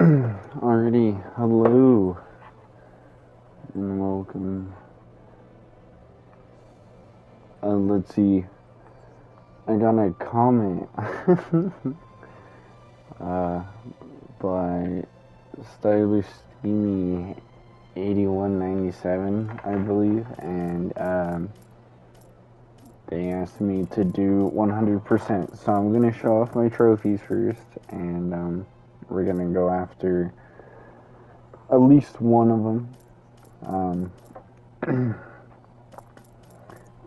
Already, hello and welcome. Let's see. I got a comment by Stylish Steamy 8197, I believe, and they asked me to do 100%. So I'm gonna show off my trophies first, and we're gonna go after at least one of them.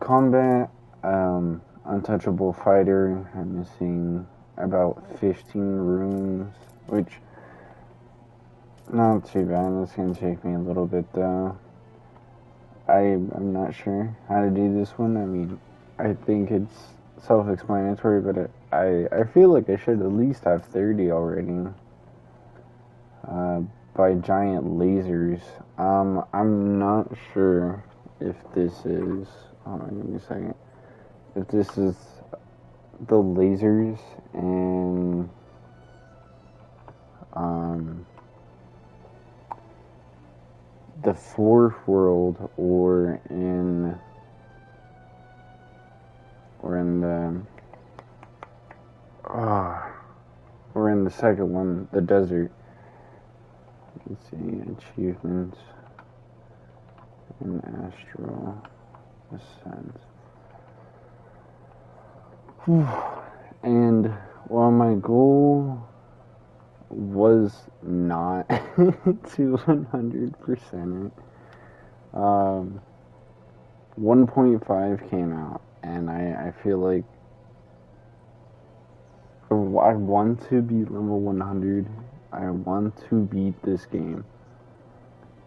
Combat, untouchable fighter. I'm missing about 15 rooms, which not too bad. That's gonna take me a little bit though. I'm not sure how to do this one. I mean, I think it's self-explanatory, but I feel like I should at least have 30 already. By giant lasers. I'm not sure if this is. Hold on, give me a second. If this is the lasers and the fourth world, or in the second one, the desert. Let's see, achievements in Astral Ascent. And while my goal was not to 100% it, 1.5 came out, and I feel like I want to be level 100. I want to beat this game.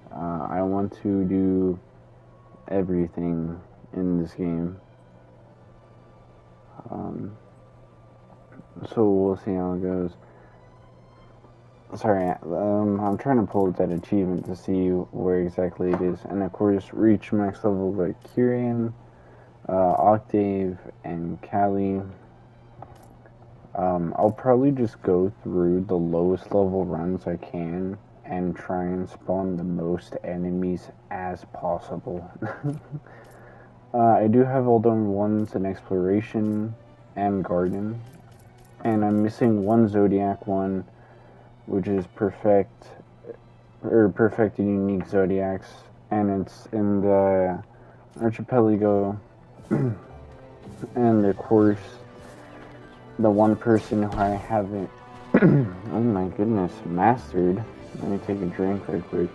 I want to do everything in this game. So we'll see how it goes. Sorry, I'm trying to pull up that achievement to see where exactly it is. And of course, reach max level like Kiran, Octave, and Callie. I'll probably just go through the lowest level runs I can and try and spawn the most enemies as possible. I do have all done ones in Exploration and Garden, and I'm missing one Zodiac one, which is perfected unique Zodiacs, and it's in the Archipelago, and of course, the one person who I haven't, oh my goodness, mastered. Let me take a drink right quick.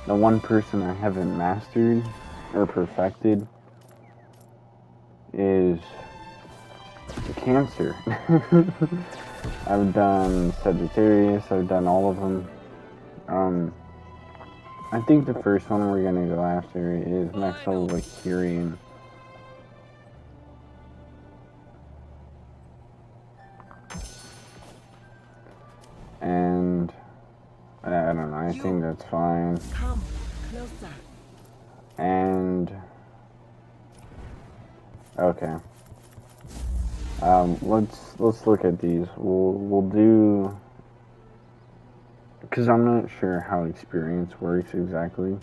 The one person I haven't mastered or perfected is Cancer. I've done Sagittarius, I've done all of them. I think the first one we're gonna go after is max level like Kiran. And I don't know, I think that's fine. Come closer. And okay. Let's look at these. We'll do, because I'm not sure how experience works exactly.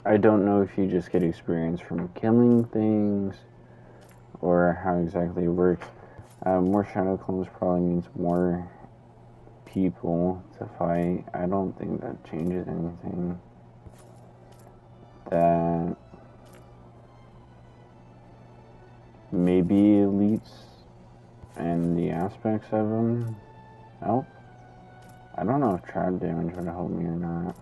I don't know if you just get experience from killing things or how exactly it works. More shadow clones probably means more people to fight. I don't think that changes anything. That maybe elites and the aspects of them help. I don't know if trap damage would help me or not.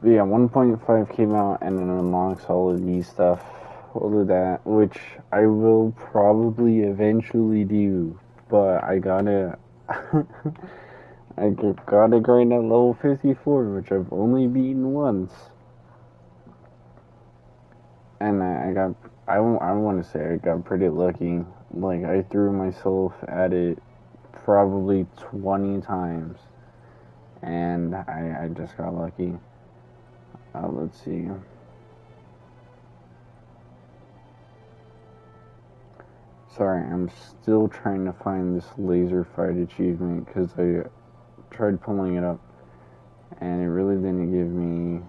But yeah, 1.5 came out and it unlocks all of these stuff, all of that, which I will probably eventually do. But I gotta, I gotta grind at level 54, which I've only beaten once. And I want to say I got pretty lucky. Like, I threw myself at it probably 20 times. And I just got lucky. Let's see. Sorry, I'm still trying to find this laser fight achievement because I tried pulling it up and it really didn't give me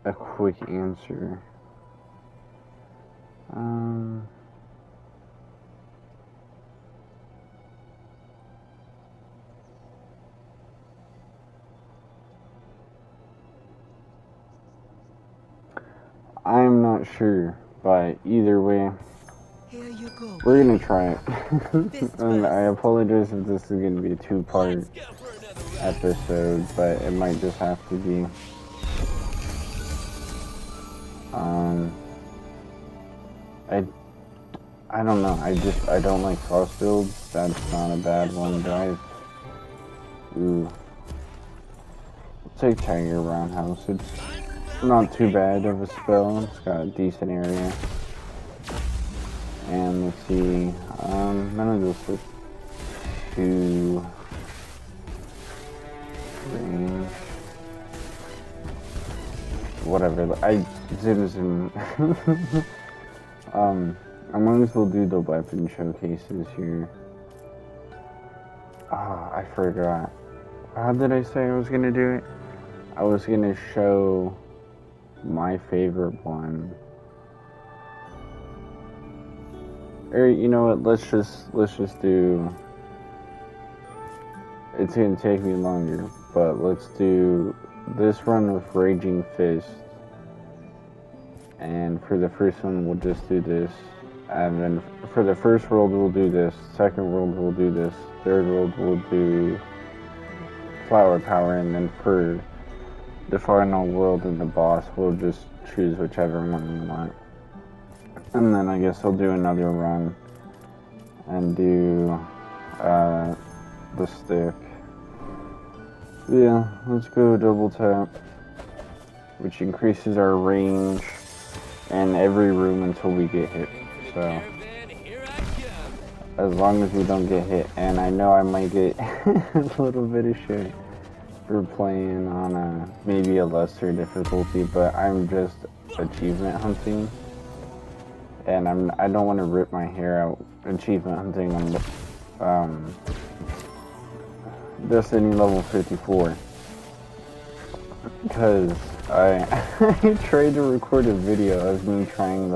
a quick answer. I'm not sure, but either way, we're gonna try it. And I apologize if this is gonna be a two-part episode, but it might just have to be. I don't know. I don't like frost builds. That's not a bad one, guys. Ooh. Take Tiger Roundhouse. It's not too bad of a spell. It's got a decent area. And let's see. None of this is too range. Whatever. I zoom. I might as well do the weapon showcases here. Ah, I forgot. How did I say I was gonna do it? I was gonna show my favorite one. Or you know what? Let's just do. It's gonna take me longer, but let's do this run with Raging Fist. And for the first one, we'll just do this. And then for the first world, we'll do this. Second world, we'll do this. Third world, we'll do Flower Power. And then for the final world and the boss, we'll just choose whichever one we want. And then I guess I'll do another run and do the stick. Yeah, let's go double tap, which increases our range in every room until we get hit. So, as long as we don't get hit, and I know I might get a little bit of shit for playing on maybe a lesser difficulty, but I'm just achievement hunting, and I don't want to rip my hair out achievement hunting on Destiny level 54, because I tried to record a video of me trying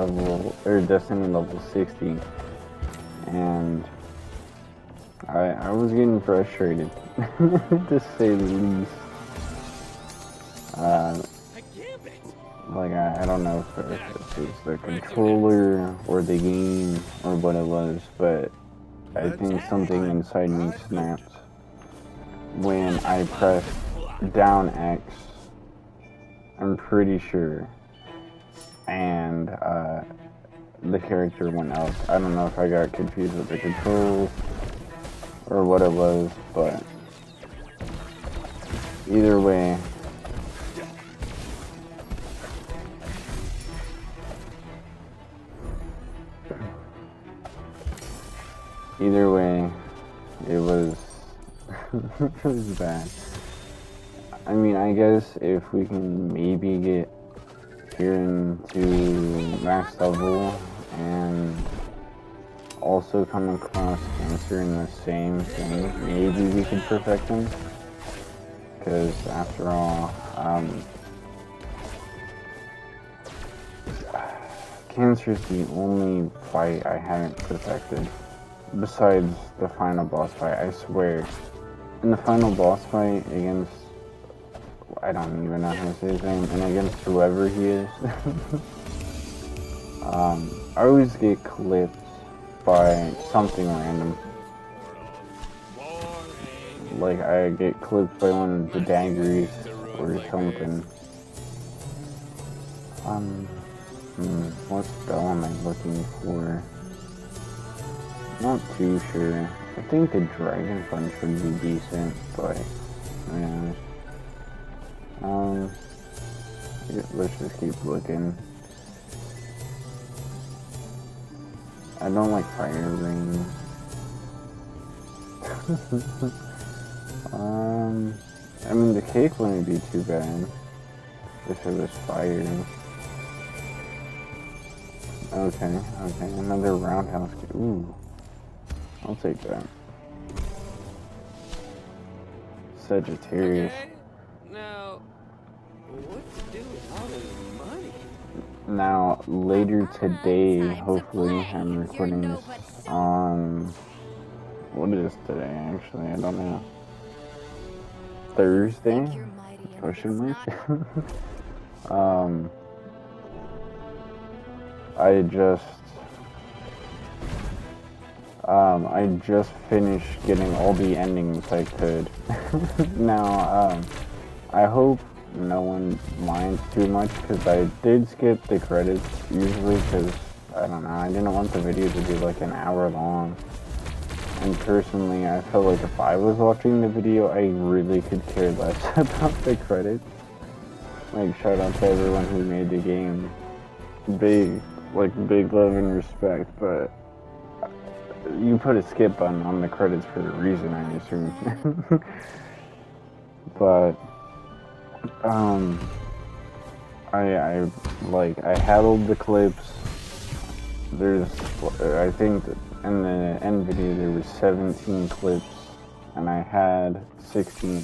Destiny level 60, and I was getting frustrated, to say the least. Like I don't know if it was the controller or the game or what it was, but I think something inside me snapped when I pressed down X. I'm pretty sure, and the character went out. I don't know if I got confused with the controls or what it was, but either way, it was it was bad. I mean, I guess if we can maybe get Kiran to max level and also come across Cancer in the same thing, maybe we could perfect him. Because after all, Cancer's the only fight I haven't perfected. Besides the final boss fight, I swear. In the final boss fight against, I don't even know how to say his name, and against whoever he is, I always get clipped by something random. Like I get clipped by one of the daggers or something. What spell am I looking for? Not too sure. I think the Dragon Punch would be decent, but yeah. Let's just keep looking. I don't like Fire Ring. I mean the cake wouldn't be too bad if it was fire. Okay, another roundhouse. Ooh, I'll take that. Sagittarius. Okay. Now, what to do with all this money? Now, later today, hopefully, I'm recording this on, what is today, actually, I don't know, Thursday, question mark. I just finished getting all the endings I could. Now, I hope no one minds too much, because I did skip the credits usually, because I don't know, I didn't want the video to be like an hour long, and personally I felt like if I was watching the video I really could care less about the credits. Like, shout out to everyone who made the game, big love and respect, but you put a skip button on the credits for a reason, I assume. But I handled the clips. There's, I think in the end video there was 17 clips, and I had 16.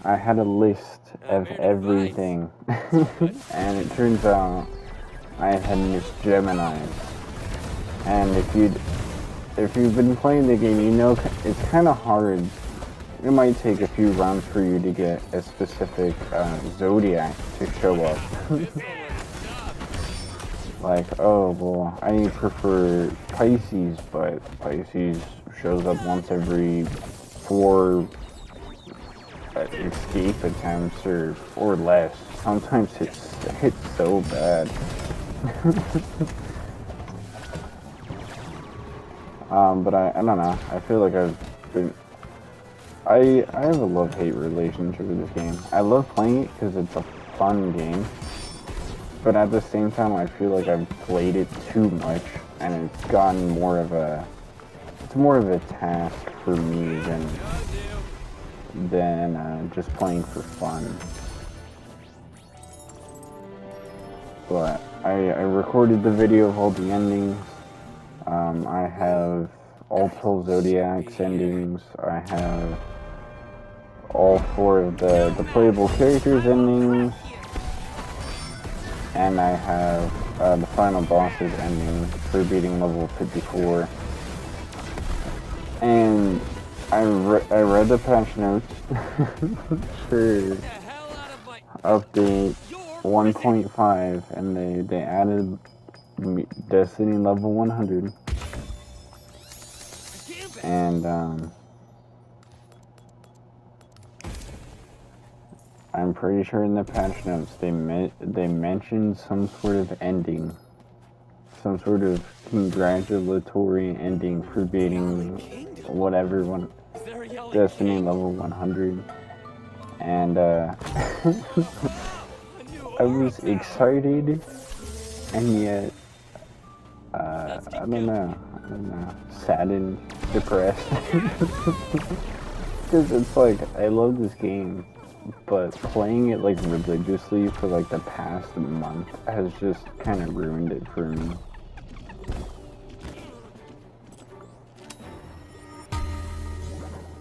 I had a list of everything, and it turns out I had missed Gemini. And if you've been playing the game, you know it's kind of hard. It might take a few rounds for you to get a specific zodiac to show up. Like, oh, well, I prefer Pisces, but Pisces shows up once every 4 escape attempts or less. Sometimes it's so bad. But I don't know. I feel like I have a love-hate relationship with this game. I love playing it because it's a fun game, but at the same time I feel like I've played it too much, and it's gotten more of a task for me than just playing for fun. But I recorded the video of all the endings. I have all 12 Zodiac's endings. I have all 4 of the playable characters' endings. And I have the final boss's ending for beating level 54. And I read the patch notes for update 1.5, and they added Destiny level 100. And I'm pretty sure in the patch notes they mentioned some sort of ending, some sort of congratulatory ending for beating whatever one Destiny level 100. And I was excited, and yet I don't know, saddened, depressed, because it's like, I love this game, but playing it like religiously for like the past month has just kind of ruined it for me.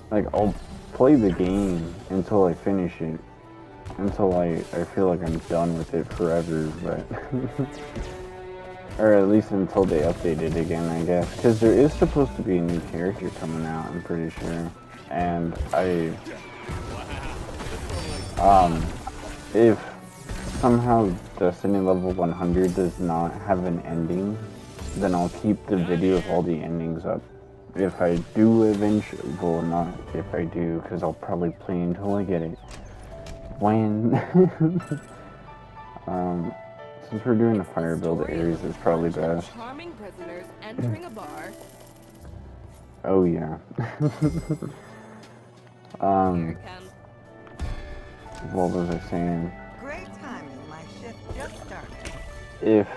Like, I'll play the game until I finish it, until I feel like I'm done with it forever, but or at least until they update it again, I guess, because there is supposed to be a new character coming out, I'm pretty sure. And if somehow Destiny level 100 does not have an ending, then I'll keep the video of all the endings up. If I do eventually, well, not if I do, because I'll probably play until I get it. When since we're doing a fire build, Ares is probably best. Charming prisoners entering a bar. Oh yeah. What was I saying? Great timing, my shift just started. If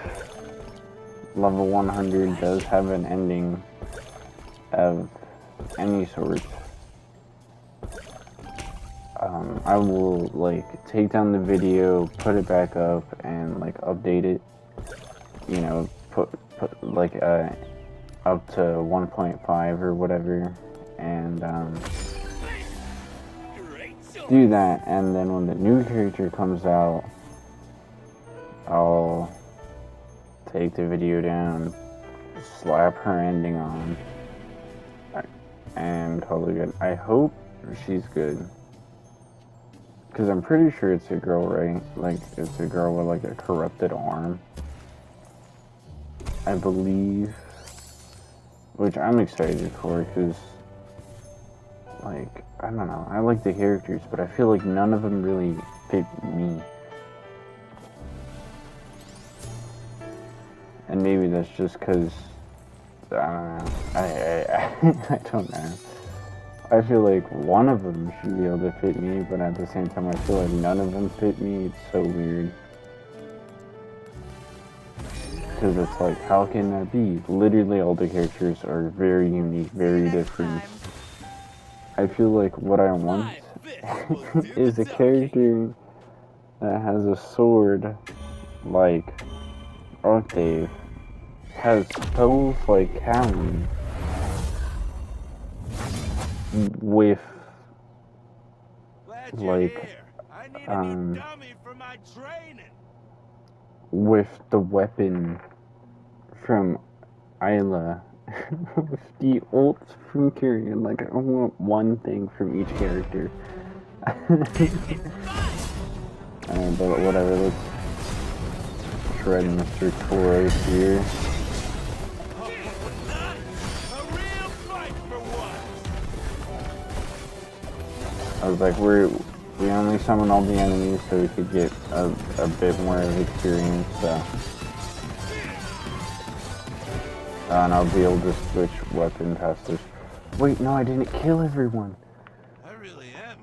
level 100 does have an ending of any sort, I will like take down the video, put it back up, and like update it. you know, put like up to 1.5 or whatever, and do that, and then when the new character comes out, I'll take the video down, slap her ending on, and call it good. I hope she's good, because I'm pretty sure it's a girl, right? Like, it's a girl with like a corrupted arm, I believe, which I'm excited for, because, like, I don't know, I like the characters, but I feel like none of them really fit me. And maybe that's just because, I don't know, I don't know. I feel like one of them should be able to fit me, but at the same time I feel like none of them fit me. It's so weird. Because it's like, how can that be? Literally all the characters are very unique, very different. I feel like what I want is a character that has a sword like Octave, has spells like Kiran, with like with the weapon from Isla, with the ults from Kiran. Like, I want one thing from each character. But whatever, let's shred Mr. Toro here. I was like, we only summon all the enemies so we could get a bit more of experience, so. And I'll be able to switch weapon testers. Wait, no, I didn't kill everyone. I really am.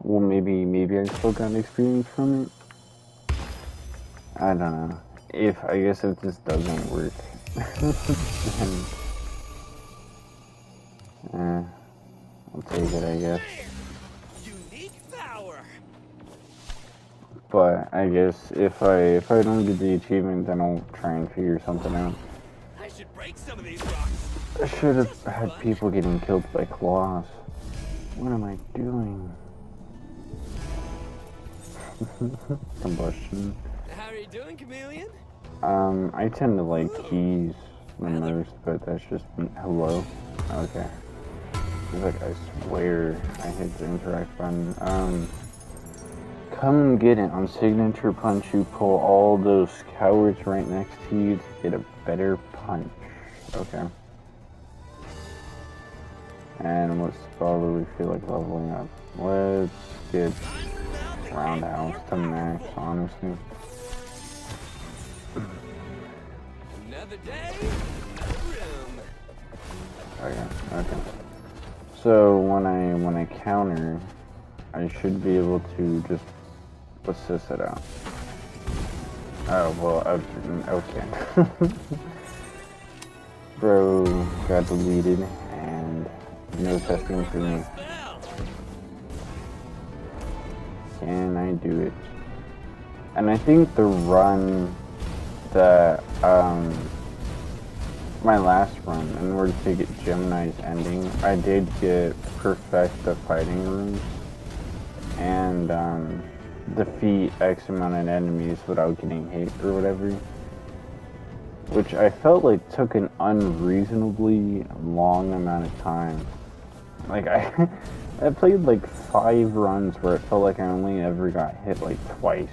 Well, maybe I still got experience from it. I don't know. I guess if this doesn't work, then, I'll take it, I guess. But I guess if I don't get the achievement, then I'll try and figure something out. I should break some of these rocks. I should have had people getting killed by claws. What am I doing? Combustion. How are you doing, chameleon? I tend to like keys the most, but that's just me. Hello? Okay. It's like, I swear I hit the interact button. Come get it. On Signature Punch, you pull all those cowards right next to you to get a better punch. Okay. And what spell do we feel like leveling up? Let's get Roundhouse to max, honestly. Another day, another room. Okay. So when I counter, I should be able to just assist it out. Oh, well, okay. Bro got deleted, and no testing for me. Can I do it? And I think the run that, my last run, in order to get Gemini's ending, I did get perfect the fighting rooms, and, defeat X amount of enemies without getting hit or whatever, which I felt like took an unreasonably long amount of time. Like, I played like 5 runs where it felt like I only ever got hit like twice,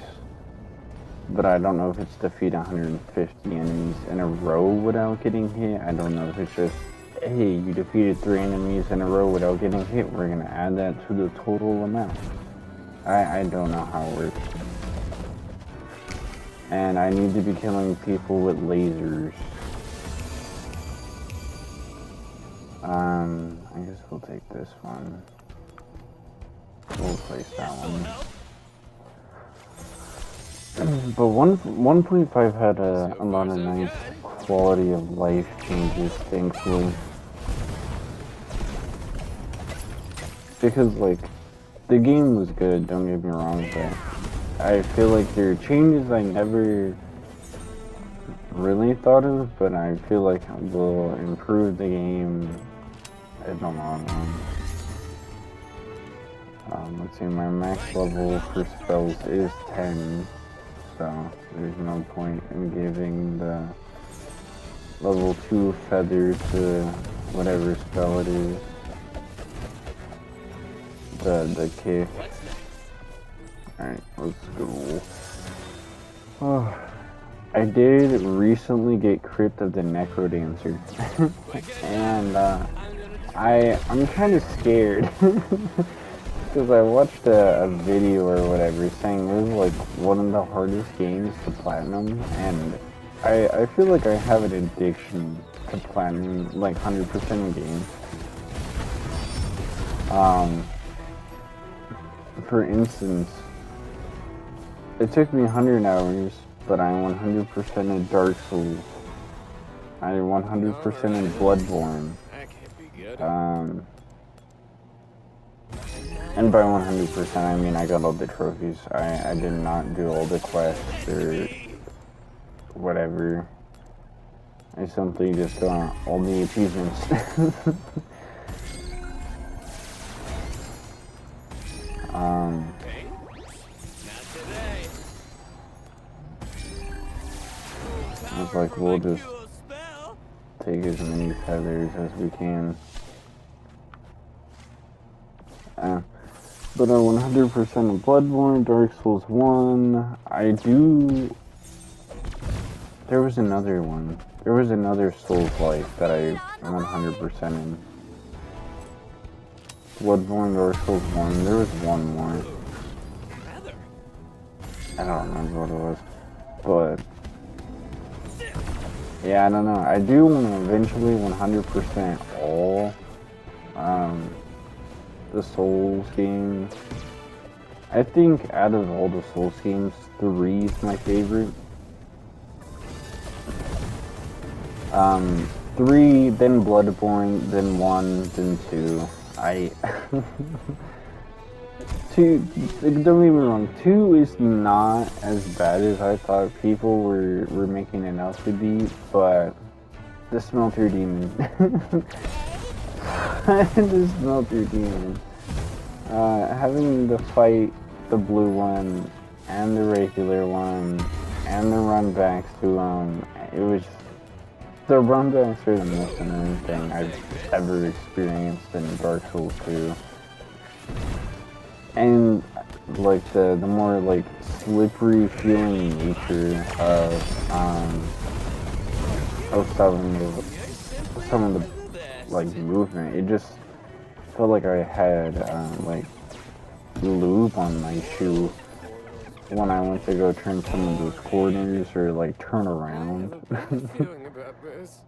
but I don't know if it's defeat 150 enemies in a row without getting hit. I don't know if it's just, hey, you defeated 3 enemies in a row without getting hit, we're gonna add that to the total amount. I don't know how it works. And I need to be killing people with lasers. I guess we'll take this one. We'll place that one. But 1.5 had a lot of nice quality of life changes, thankfully. Because, like, the game was good, don't get me wrong, but I feel like there are changes I never really thought of, but I feel like will improve the game in the long run. Let's see, my max level for spells is 10, so there's no point in giving the level 2 feather to whatever spell it is. The kick. Alright, let's go. Oh, I did recently get Crypt of the Necrodancer. And I'm kind of scared. Because I watched a video or whatever saying it was like one of the hardest games to platinum, and I feel like I have an addiction to platinum like 100% of games. For instance, it took me 100 hours, but I 100% in Dark Souls. I 100% in Bloodborne. That can't be good. And by 100%, I mean I got all the trophies. I did not do all the quests or whatever. I simply just got all the achievements. Okay. Not today. I was like, we'll just take as many feathers as we can. But 100% of Bloodborne, Dark Souls 1, there was another one. There was another Souls-like that I 100% in. Bloodborne, Dark Souls 1, there was one more. I don't remember what it was. But, yeah, I don't know. I do want to eventually 100% all, the Souls games. I think out of all the Souls games, 3 is my favorite. 3, then Bloodborne, then 1, then 2. 2, don't get me wrong, 2 is not as bad as I thought people were making it out to be, but the Smelter Demon. The Smelter Demon. Having to fight the blue one, and the regular one, and the runbacks to it was the runbacks are the most annoying thing I've ever experienced in Dark Souls 2. And like the more like slippery feeling nature of some of the like movement, it just felt like I had like lube on my shoe when I went to go turn some of those corners or like turn around. Feeling about this.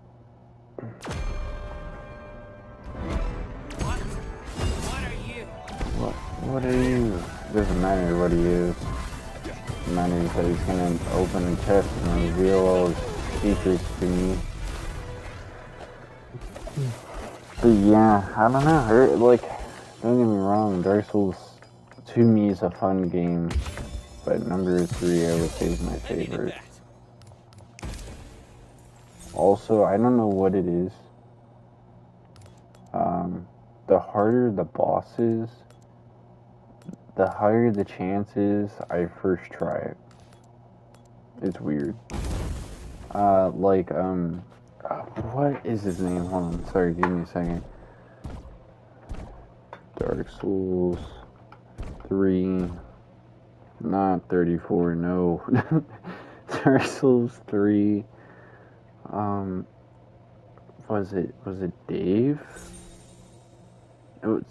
What are you? Doesn't matter what he is. It matters that he's gonna open a chest and reveal all his secrets to me. But yeah, I don't know. Like, don't get me wrong, Dark Souls to me is a fun game, but number 3 I would say is my favorite. Also, I don't know what it is. The harder the boss is, the higher the chances I first try it. It's weird. What is his name? Hold on, sorry, give me a second. Dark Souls 3, not 34, no. Dark Souls 3, was it Dave? It was,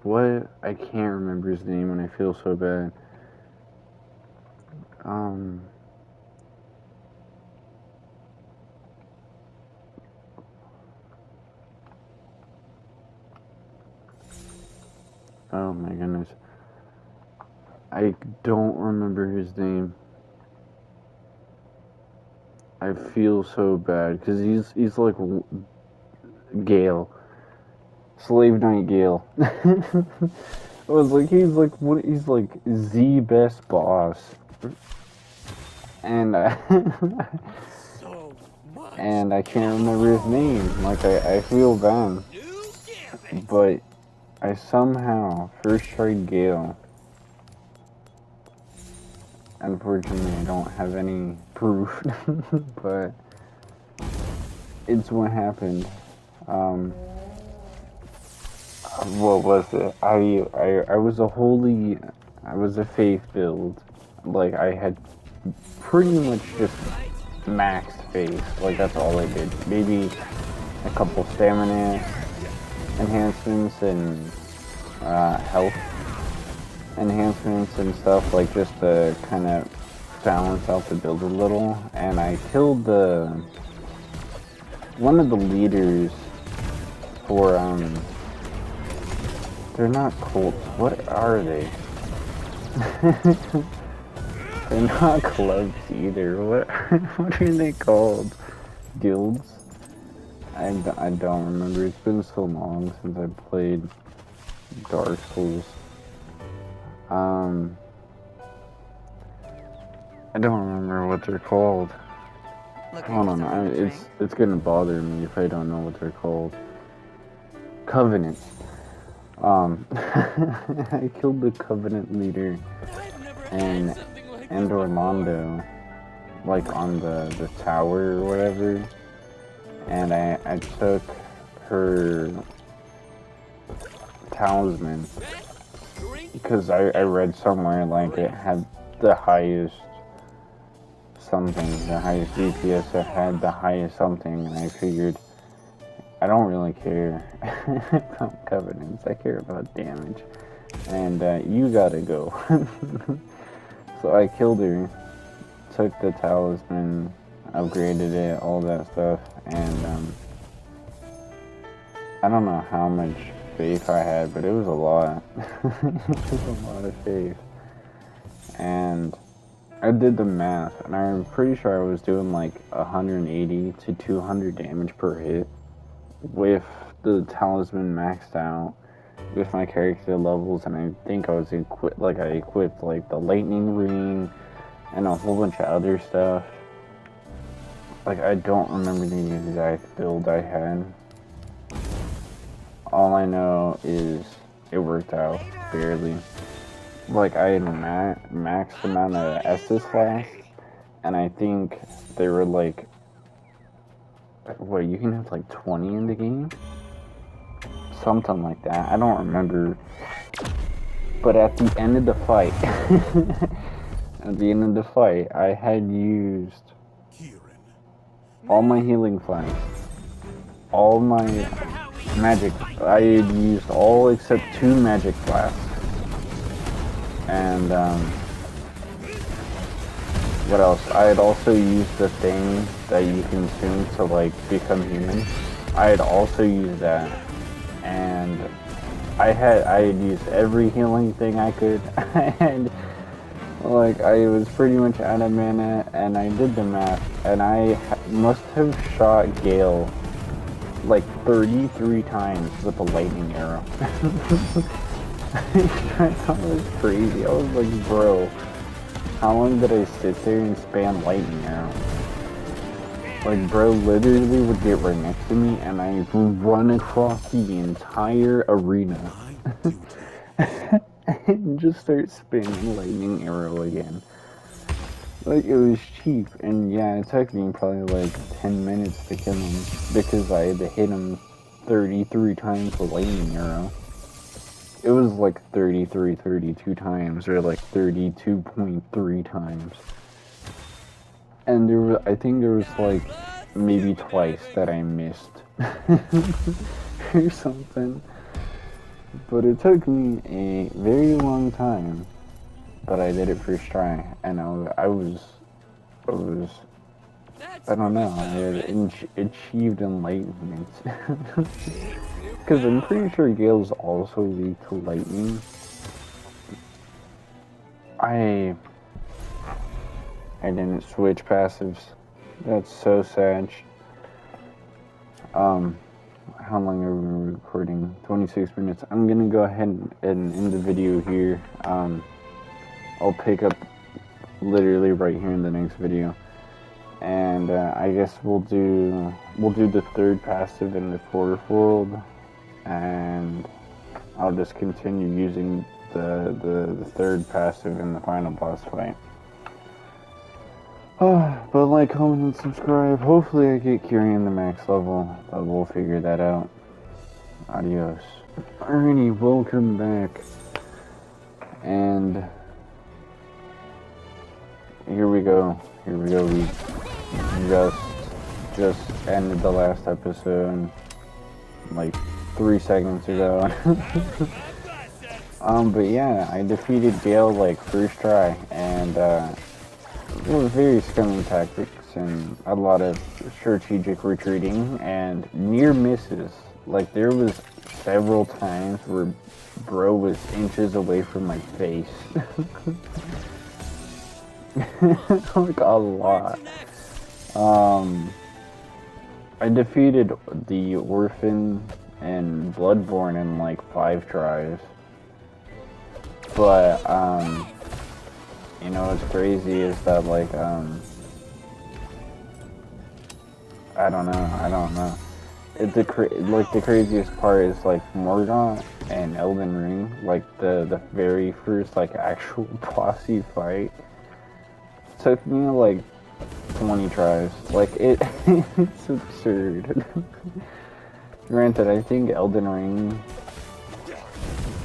what? I can't remember his name and I feel so bad. Oh my goodness. I don't remember his name. I feel so bad because he's like Gale. Slave Knight Gale. I was like, he's like the best boss. And So and I can't remember his name. Like, I feel bad. New gambit. But I somehow first tried Gale. Unfortunately, I don't have any proof, but it's what happened. What was it? I was I was a faith build. Like, I had pretty much just maxed faith. Like, that's all I did. Maybe a couple stamina enhancements and health enhancements and stuff, like, just to kind of balance out the build a little. And I killed one of the leaders for they're not cults. What are they? They're not clubs either. What are they called? Guilds? I don't remember. It's been so long since I played Dark Souls. I don't remember what they're called. Hold on, it's gonna bother me if I don't know what they're called. Covenant. I killed the Covenant leader and Orlando, like on the tower or whatever, and I took her talisman because I read somewhere like it had the highest something, the highest DPS, it had the highest something, and I figured I don't really care about covenants, I care about damage, and you gotta go. So I killed her, took the talisman, upgraded it, all that stuff, and I don't know how much faith I had, but it was a lot. It was a lot of faith. And I did the math, and I'm pretty sure I was doing like 180 to 200 damage per hit with the talisman maxed out, with my character levels, and I think I was equipped like the lightning ring and a whole bunch of other stuff. Like, I don't remember the exact build I had. All I know is it worked out barely. Like, I had maxed amount of S's last, and I think they were like, what, you can have like 20 in the game? Something like that. I don't remember. But at the end of the fight, I had used Kiran. all my healing flags, all my magic. I had used all except 2 magic flasks. And what else? I had also used the thing that you consume to like become human. I had also used that, and I had used every healing thing I could. And like, I was pretty much out of mana, and I did the math, and I must have shot Gale like 33 times with a lightning arrow. I thought it was crazy. I was like, bro, how long did I sit there and spam lightning arrow? Like, bro literally would get right next to me, and I would run across the entire arena and just start spamming lightning arrow again. Like, it was cheap, and yeah, it took me probably like 10 minutes to kill him because I had to hit him 33 times with lightning arrow. It was like 32 times, or like 32.3 times. And I think there was like maybe twice that I missed or something. But it took me a very long time, but I did it first try, and I was I don't know, I had achieved enlightenment. Because I'm pretty sure Gale's also weak to lightning. I didn't switch passives. That's so sad. How long are we recording? 26 minutes. I'm gonna go ahead and end the video here. I'll pick up literally right here in the next video. and I guess we'll do the third passive in the fourth world, and I'll just continue using the third passive in the final boss fight. But like, comment, and subscribe. Hopefully I get Kiran the max level, but we'll figure that out. Adios. Alrighty, welcome back. And here we go. We just ended the last episode like 3 seconds ago. But yeah, I defeated Gale like first try, and it was very scummy tactics and a lot of strategic retreating and near misses. Like, there was several times where bro was inches away from my face. Like, a lot. I defeated the Orphan and Bloodborne in like 5 tries. But, you know what's crazy is that, like, I don't know. The craziest part is, like, Morgoth and Elden Ring, like, the very first, like, actual bossy fight took me, like, 20 tries. Like, it's absurd. Granted, I think Elden Ring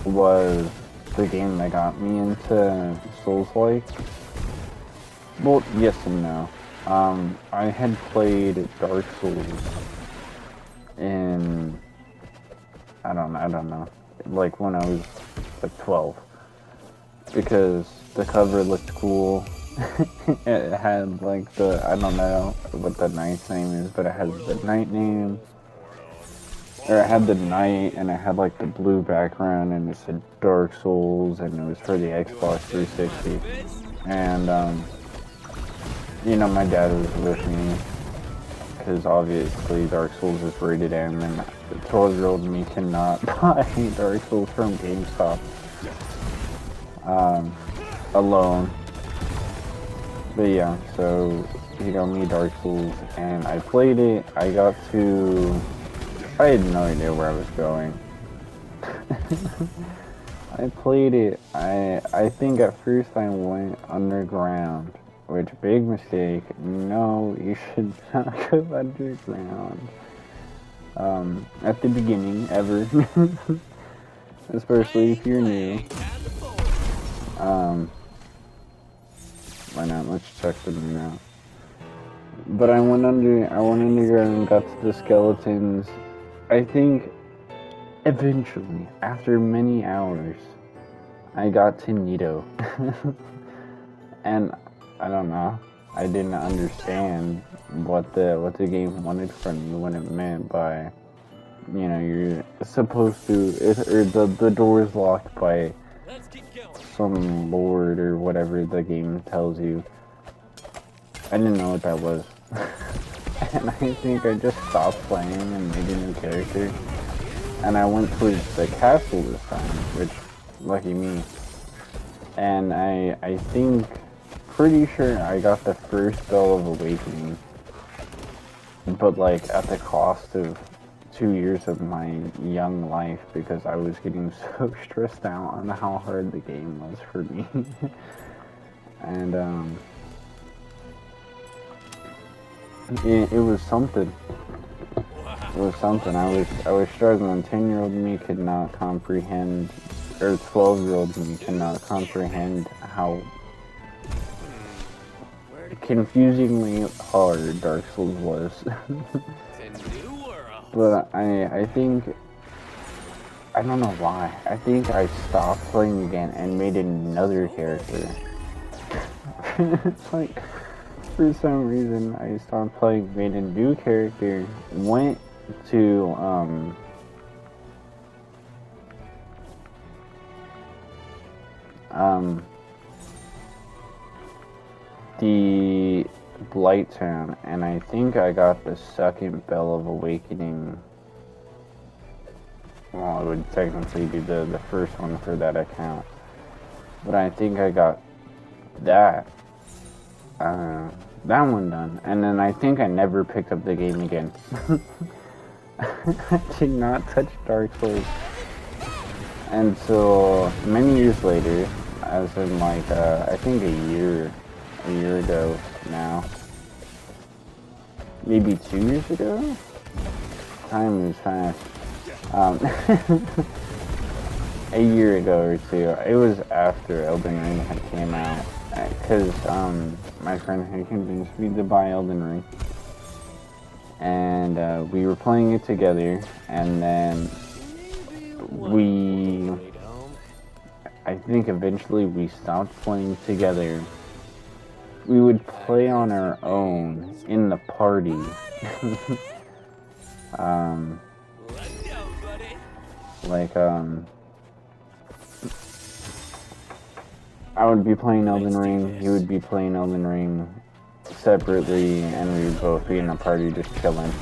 was the game that got me into Souls-like. Well, yes and no. I had played Dark Souls in, I don't know, like when I was like 12, because the cover looked cool. It had like I don't know what the knight's name is, but it had the knight name. Or it had the knight, and it had like the blue background, and it said Dark Souls, and it was for the Xbox 360. And, you know, my dad was with me, because obviously Dark Souls is rated M, and the 12-year-old me cannot buy Dark Souls from GameStop alone. But yeah, so he got me Dark Souls, and I played it. I had no idea where I was going. I played it. I think at first I went underground, which, big mistake. No, you should not go underground. At the beginning, ever. Especially if you're new. Why not? Let's check them out. But I went underground and got to the skeletons. I think eventually, after many hours, I got to Nito. And I don't know. I didn't understand what the game wanted from me, what it meant by, you know, you're supposed to, or the door's locked by some lord or whatever the game tells you. I didn't know what that was. And I think I just stopped playing and made a new character. And I went towards the castle this time, which, lucky me. And I think, pretty sure I got the first Bell of Awakening. But like, at the cost of 2 years of my young life, because I was getting so stressed out on how hard the game was for me. And, it was something. It was something. I was struggling. 10-year-old me could not comprehend, or 12-year-old me could not comprehend how confusingly hard Dark Souls was. But I think, I don't know why. I think I stopped playing again and made another character. It's like, for some reason, I stopped playing, made a new character, went to, the Blight Town, and I think I got the second Bell of Awakening. Well, it would technically be the first one for that account. But I think I got that. that one done, and then I think I never picked up the game again. I did not touch Dark Souls until many years later, as in like I think a year ago now, maybe 2 years ago. Time moves fast. A year ago or two. It was after Elden Ring had came out, because my friend had convinced me to buy Elden Ring, and we were playing it together, and then I think eventually we stopped playing together. We would play on our own in the party. Like, I would be playing Elden Ring, he would be playing Elden Ring separately, and we would both be in a party just chilling.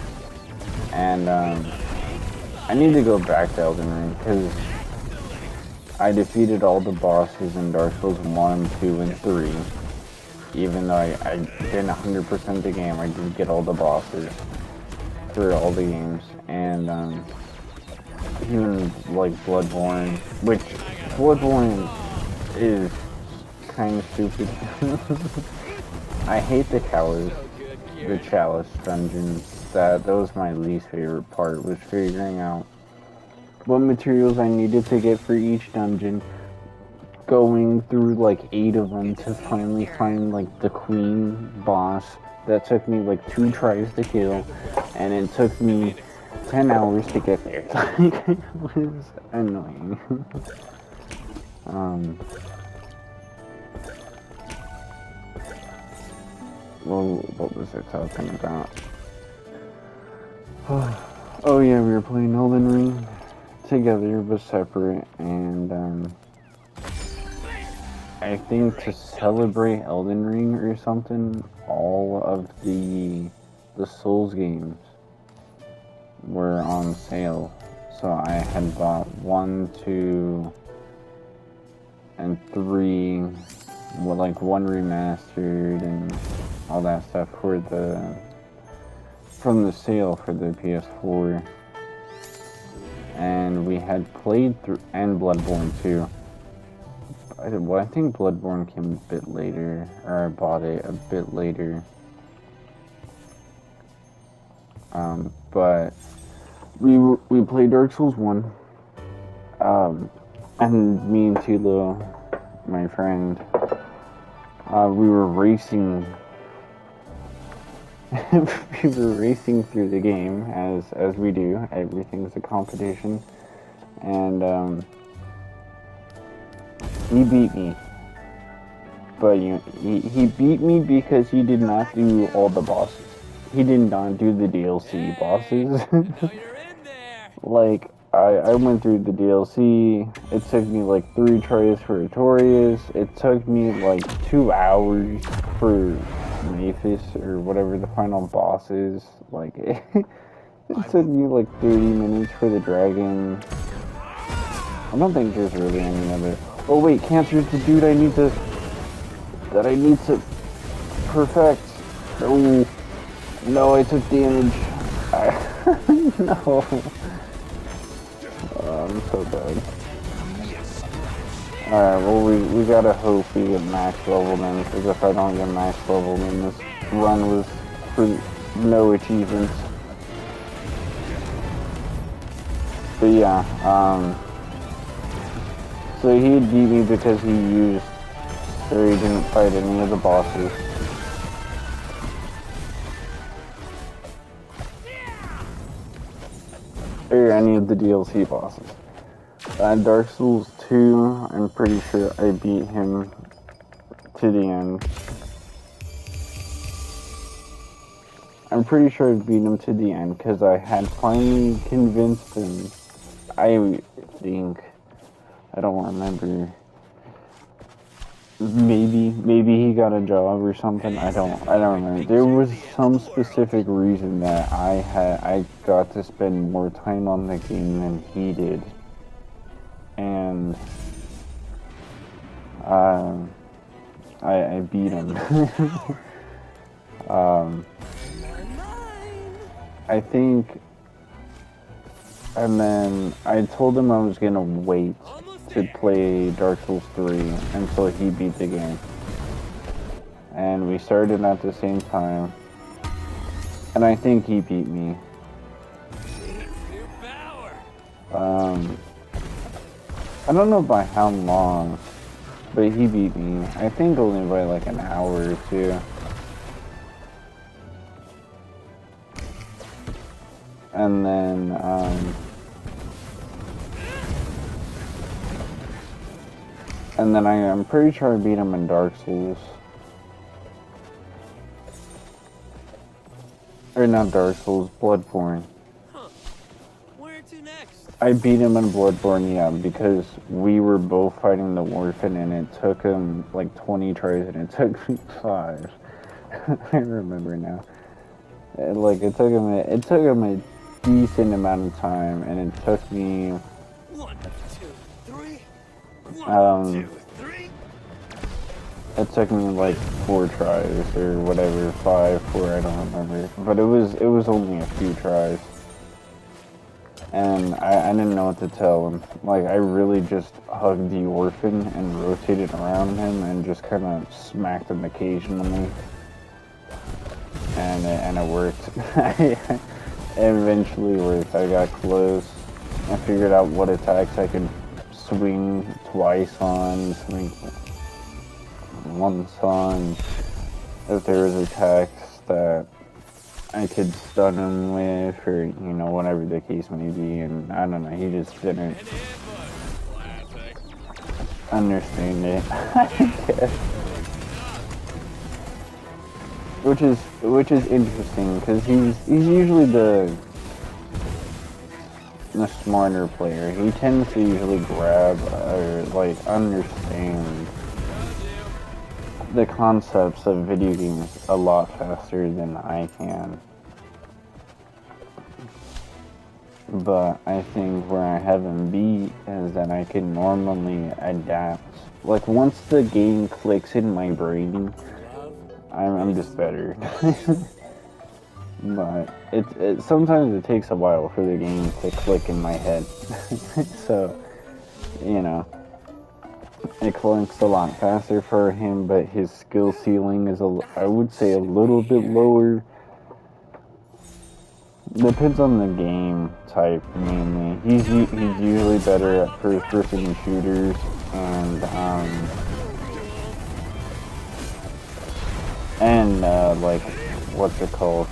And, I need to go back to Elden Ring, because I defeated all the bosses in Dark Souls 1, 2, and 3. Even though I didn't 100% the game, I did get all the bosses through all the games. And, even, like, Bloodborne, which Bloodborne is kind of stupid. I hate the chalice dungeons. That was my least favorite part, was figuring out what materials I needed to get for each dungeon, going through like 8 of them to finally find like the queen boss. That took me like 2 tries to kill, and it took me 10 hours to get there. Like, it was annoying. Well, what was I talking about? Oh yeah, we were playing Elden Ring together but separate, and I think to celebrate Elden Ring or something, all of the Souls games were on sale. So I had bought 1, 2, and 3, with like 1 remastered and all that stuff from the sale for the PS4. And we had played through, and Bloodborne too. I think Bloodborne came a bit later, or I bought it a bit later. But we played Dark Souls 1, and me and Tilo, my friend, we were racing. We were racing through the game as we do. Everything's a competition, and he beat me. But he beat me because he did not do all the bosses. He did not do the DLC bosses. Like, I went through the DLC. It took me like 3 tries for Artorias. It took me like 2 hours for Maphis, or whatever the final boss is. Like, it took me like 30 minutes for the dragon. I don't think there's really any other. Oh wait, Cancer's the dude I need to perfect. Oh no, I took damage. No. I'm so bad. Alright, well we gotta hope we get max level then, because if I don't get max level then this run was for no achievements. But yeah, so he beat me because he didn't fight any of the bosses. Or any of the DLC bosses. Dark Souls 2, I'm pretty sure I beat him to the end. I'm pretty sure I beat him to the end, because I had finally convinced him. I think, I don't remember. Maybe he got a job or something. I don't remember. There was some specific reason that I got to spend more time on the game than he did, and I beat him. Um, I think, and then I told him I was gonna wait to play Dark Souls 3 until he beat the game. And we started at the same time. And I think he beat me. I don't know by how long, but he beat me. I think only by like an hour or two. And then, I'm pretty sure I beat him in Dark Souls. Or not Dark Souls, Bloodborne. Huh. Where to next? I beat him in Bloodborne, yeah, because we were both fighting the Orphan and it took him like 20 tries and it took me 5. I remember now. It took him a decent amount of time and it took me 1, 2, 3. 1, 2, 3. it took me like 4 tries or whatever, 5, 4, I don't remember. But it was only a few tries. And I didn't know what to tell him. Like, I really just hugged the Orphan and rotated around him and just kind of smacked him occasionally. And it worked. It eventually worked. I got close. I figured out what attacks I could swing twice on, swing once on. If there was attacks that I could stun him with, or, you know, whatever the case may be, and I don't know, he just didn't understand it, I guess. Which is interesting, because he's usually the smarter player. He tends to usually grab or, like, understand the concepts of video games a lot faster than I can. But I think where I haven't beat is that I can normally adapt. Like, once the game clicks in my brain, I'm just better. But it sometimes it takes a while for the game to click in my head. So, you know, it clicks a lot faster for him, but his skill ceiling is, I would say, a little bit lower. Depends on the game type, mainly. He's usually better at first-person shooters and like, what's it called,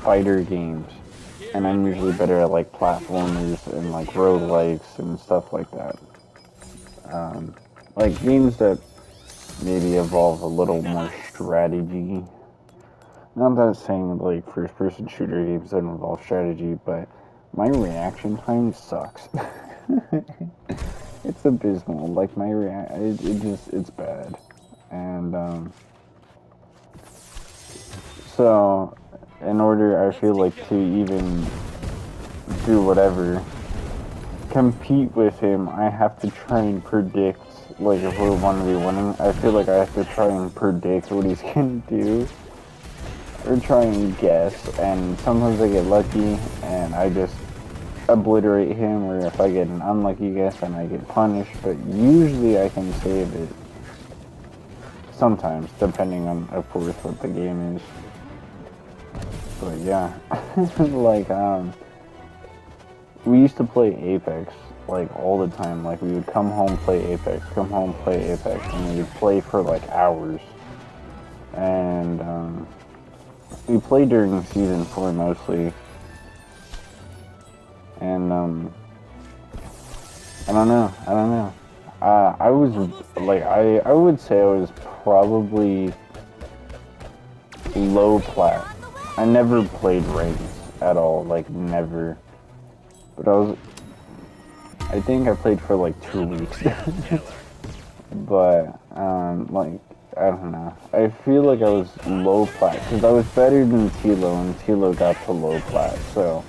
fighter games. And I'm usually better at like platformers and like roguelikes and stuff like that. Like games that maybe involve a little more strategy. Not that saying like first-person shooter games don't involve strategy, but my reaction time sucks. It's abysmal. Like it's bad. And so in order, I feel like, to even do whatever, compete with him, I have to try and predict, like, if we're 1v1ing, I feel like I have to try and predict what he's gonna do. Or try and guess, and sometimes I get lucky, and I just obliterate him, or if I get an unlucky guess, then I get punished, but usually I can save it. Sometimes, depending on, of course, what the game is. But yeah, like, we used to play Apex, like, all the time. Like, we would come home, play Apex, come home, play Apex, and we would play for, like, hours. And, we played during Season 4 mostly. And, I don't know. I was, like, I would say I was probably low plat. I never played ranked at all, like, never. But I think I played for, like, 2 weeks. But, like, I don't know. I feel like I was low plat, because I was better than Tilo, and Tilo got to low plat, so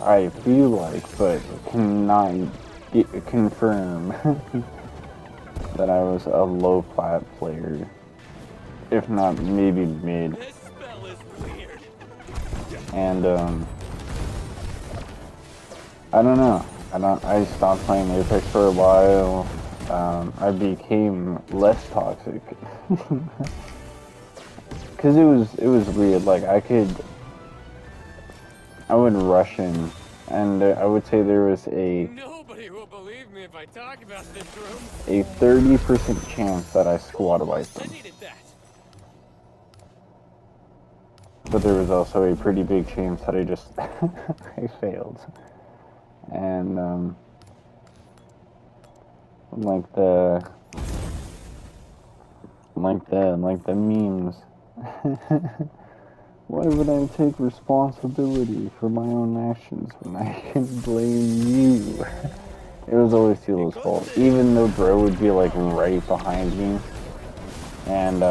I feel like, but cannot confirm that I was a low plat player. If not, maybe mid. and I don't know. I stopped playing Apex for a while. I became less toxic. Cause it was weird. Like I would rush in, and I would say there was Nobody will believe me if I talk about this room. a 30% chance that I squad wiped I them. needed that. But there was also a pretty big chance that I just I failed. And like the memes. Why would I take responsibility for my own actions when I can blame you? It was always Tilo's fault, even though bro would be like right behind me, and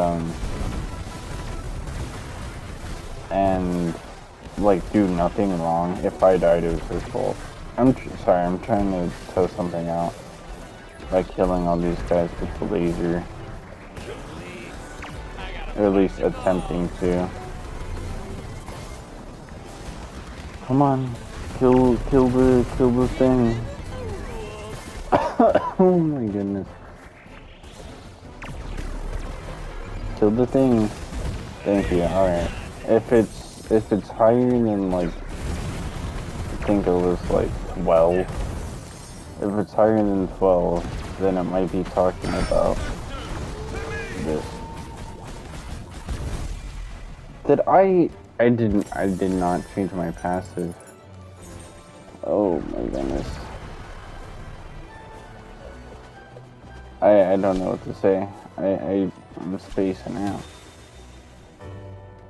like do nothing wrong. If I died, it was his fault. Sorry, I'm trying to test something out by killing all these guys with the laser, or at least attempting to. Come on, kill the thing. Oh my goodness. Kill the thing. Thank you. Alright. If it's higher than like, I think it was like 12. If it's higher than 12, then it might be talking about this. I did not change my passive. Oh my goodness. I don't know what to say. I'm spacing out.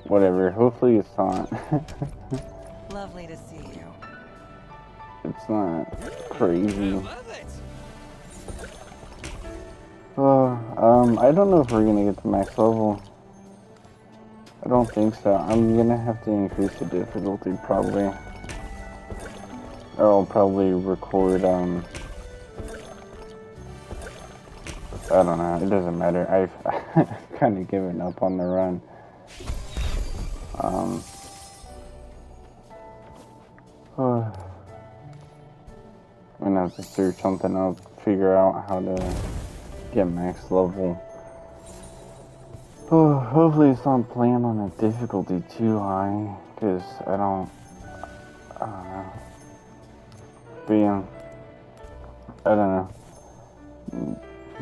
Whatever, hopefully it's not. Lovely to see you. It's not crazy. Love it. I don't know if we're gonna get to max level. I don't think so. I'm gonna have to increase the difficulty probably. Or I'll probably record, I don't know, it doesn't matter. I've kind of given up on the run. I'm gonna have to search something up, figure out how to get max level. Oh, hopefully it's not playing on a difficulty too high, because I don't know. But yeah, I don't know.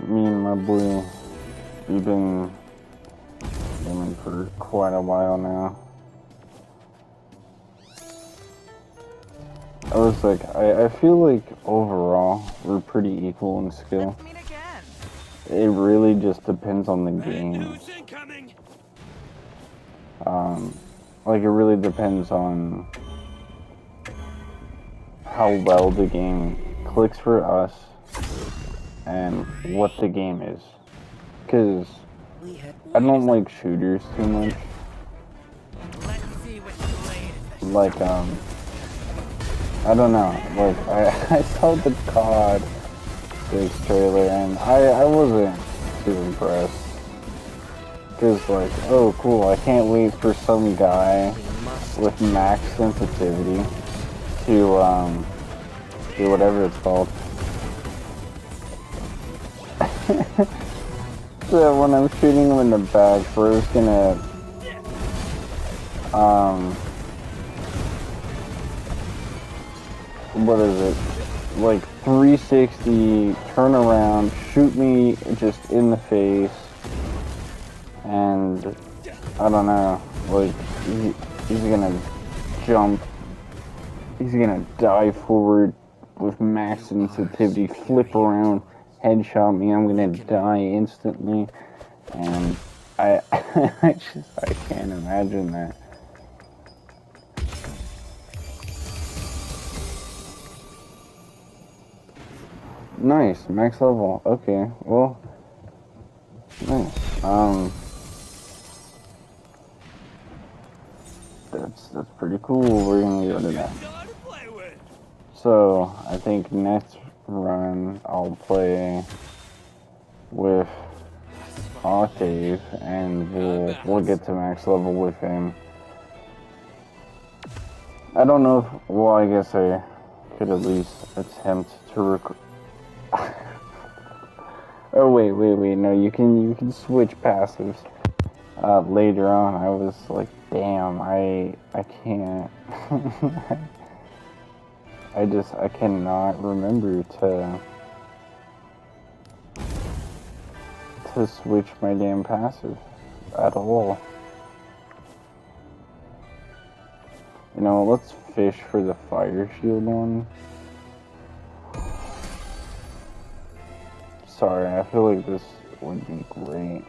Me and my boy, we've been gaming for quite a while now. I feel like overall we're pretty equal in skill. Let's meet again. It really just depends on the game. Like it really depends on how well the game clicks for us and what the game is. Cause I don't like shooters too much. Let's see what you laid. Like I don't know. Like I saw the COD 6 trailer and I wasn't too impressed. Cause like, oh cool, I can't wait for some guy with max sensitivity to do whatever it's called. So when I'm shooting him in the back, bro's gonna what is it? Like 360, turn around, shoot me just in the face, and I don't know, like he's gonna jump, he's gonna dive forward with max sensitivity, flip around, headshot me, I'm gonna die instantly, and I I can't imagine that. Nice, max level. Okay, well, nice. That's pretty cool. We're gonna go to that. So I think next run I'll play with Octave, and we'll get to max level with him. I don't know if, well, I guess I could at least attempt to oh, wait, no, you can switch passives. Later on, I was like, damn, I can't. I cannot remember to switch my damn passive at all. You know, let's fish for the fire shield one. Sorry, I feel like this would be great.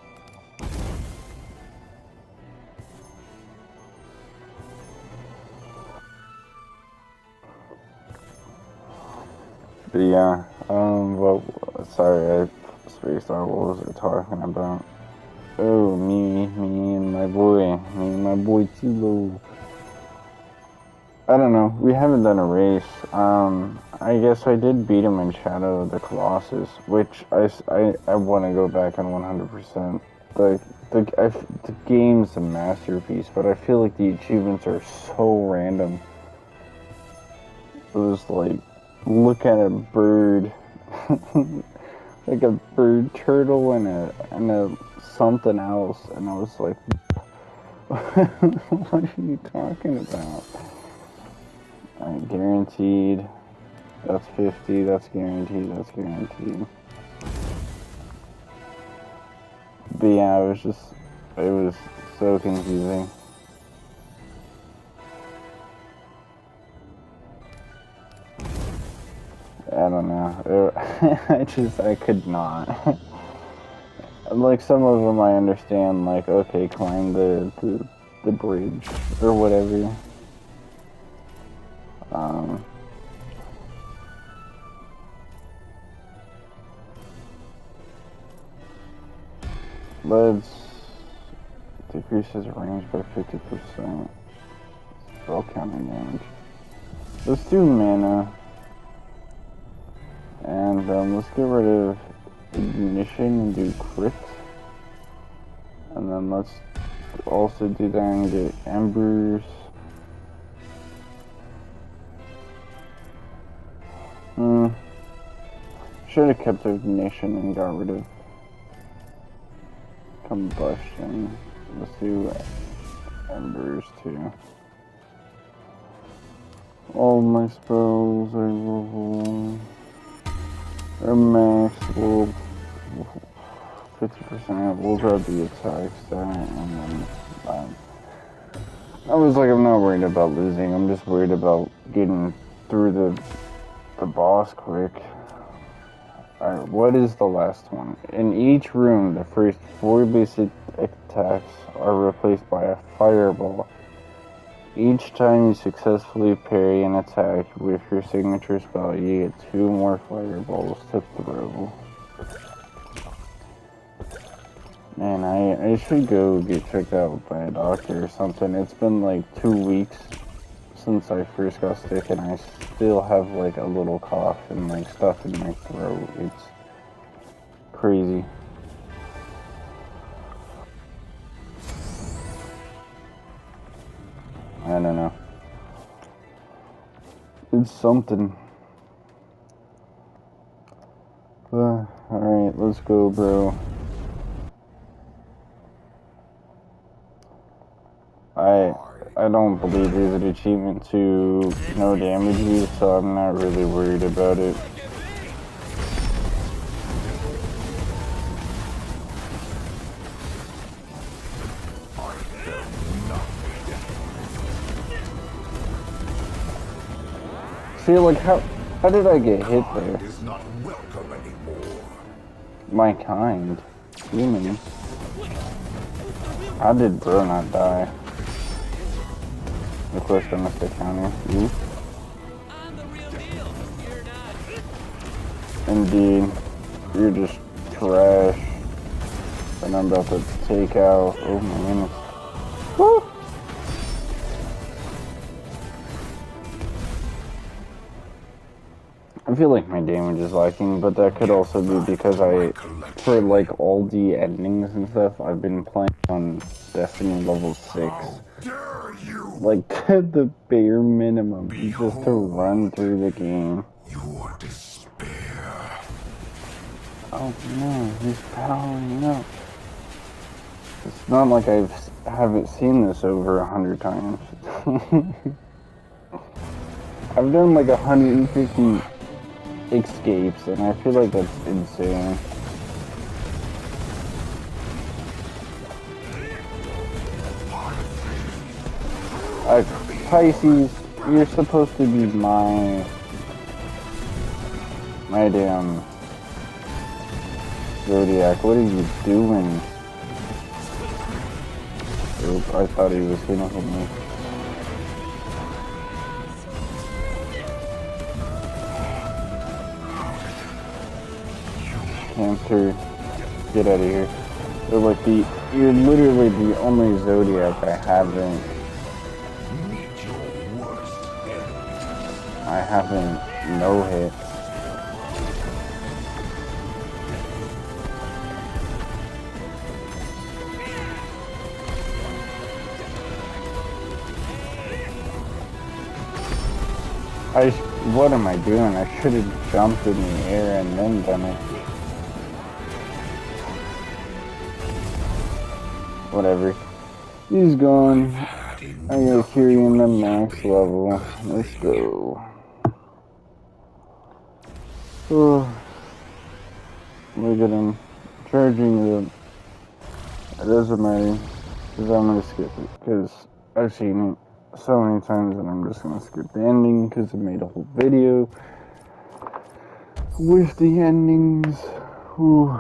But yeah, well, sorry, I spaced out. What was I talking about? Oh, me and my boy Tilo. I don't know, we haven't done a race. I guess I did beat him in Shadow of the Colossus, which I want to go back on 100%. The game's a masterpiece, but I feel like the achievements are so random. It was like, look at a bird, like a bird turtle and a something else, and I was like, what are you talking about? Guaranteed. That's 50. That's guaranteed. That's guaranteed. But yeah, it was so confusing. I don't know. I could not. Like, some of them I understand, like, okay, climb the bridge or whatever. Let's decrease his range by 50%. Spell counting damage. Let's do mana. And let's get rid of ignition and do crit. And then let's also do that and get embers. Should have kept ignition and got rid of combustion. Let's do embers too. All my spells are level. They're max. We'll 50%. We'll grab the attack stat and then I was like, I'm not worried about losing. I'm just worried about getting through the boss quick. Alright, what is the last one? In each room, the first 4 basic attacks are replaced by a fireball. Each time you successfully parry an attack with your signature spell, you get 2 more fireballs to throw. Man, I should go get checked out by a doctor or something. It's been like 2 weeks since I first got sick, and I still have like a little cough and like stuff in my throat. It's crazy. I don't know. It's something. Alright, let's go, bro. I don't believe there's an achievement to no damage you, so I'm not really worried about it. See, like, how did I get hit there? My kind. Human. How did bro not die? Of course, I missed a counter. I'm the real deal. You're not. Indeed. You're just trash. And I'm about to take out. Oh my goodness. Woo! I feel like my damage is lacking, but that could also be because for like all the endings and stuff, I've been playing on Destiny level 6. Dare you like the bare minimum just to run through the game. Your despair. Oh no, he's powering up. It's not like I haven't seen this over 100 times. I've done like 150 escapes, and I feel like that's insane. Pisces, you're supposed to be my damn Zodiac. What are you doing? Oop, I thought he was gonna hit me. Cancer, get out of here. You're literally the only Zodiac I haven't no hit. What am I doing? I should have jumped in the air and then done it. Whatever. He's gone. I got Kiran the max level. Let's go. Oh, look at him charging it. It doesn't matter, because I'm gonna skip it, because I've seen it so many times, and I'm just gonna skip the ending, because I made a whole video with the endings. Whew.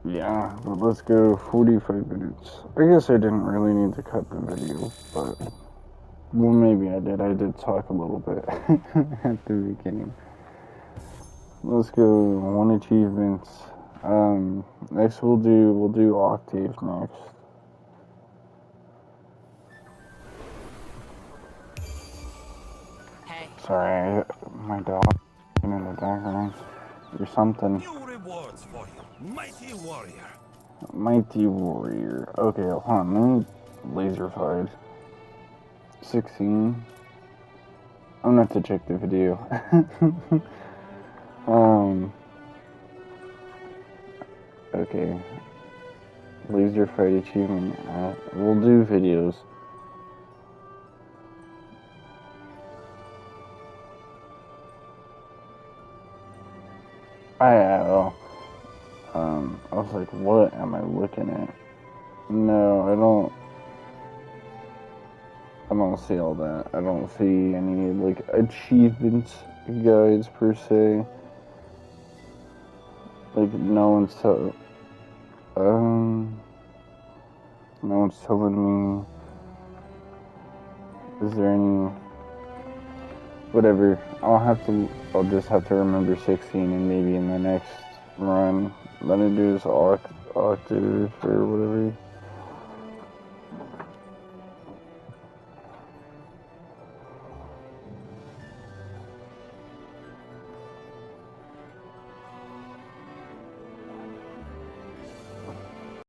Yeah, but let's go 45 minutes. I guess I didn't really need to cut the video, but, well, maybe I did. I did talk a little bit at the beginning. Let's go 1 achievements. Next we'll do Octave next. Hey. Sorry, my dog in the background or something. New rewards for you, mighty warrior. Mighty warrior. Okay, hold on. Let me laser fired. 16. I'm gonna have to check the video. Okay. Laser fight achievement. We'll do videos. I was like, what am I looking at? No, I don't see all that. I don't see any, like, achievements guides, per se. Like, no one's telling me, is there any, whatever, I'll just have to remember 16, and maybe in the next run, let it do this octave, or whatever.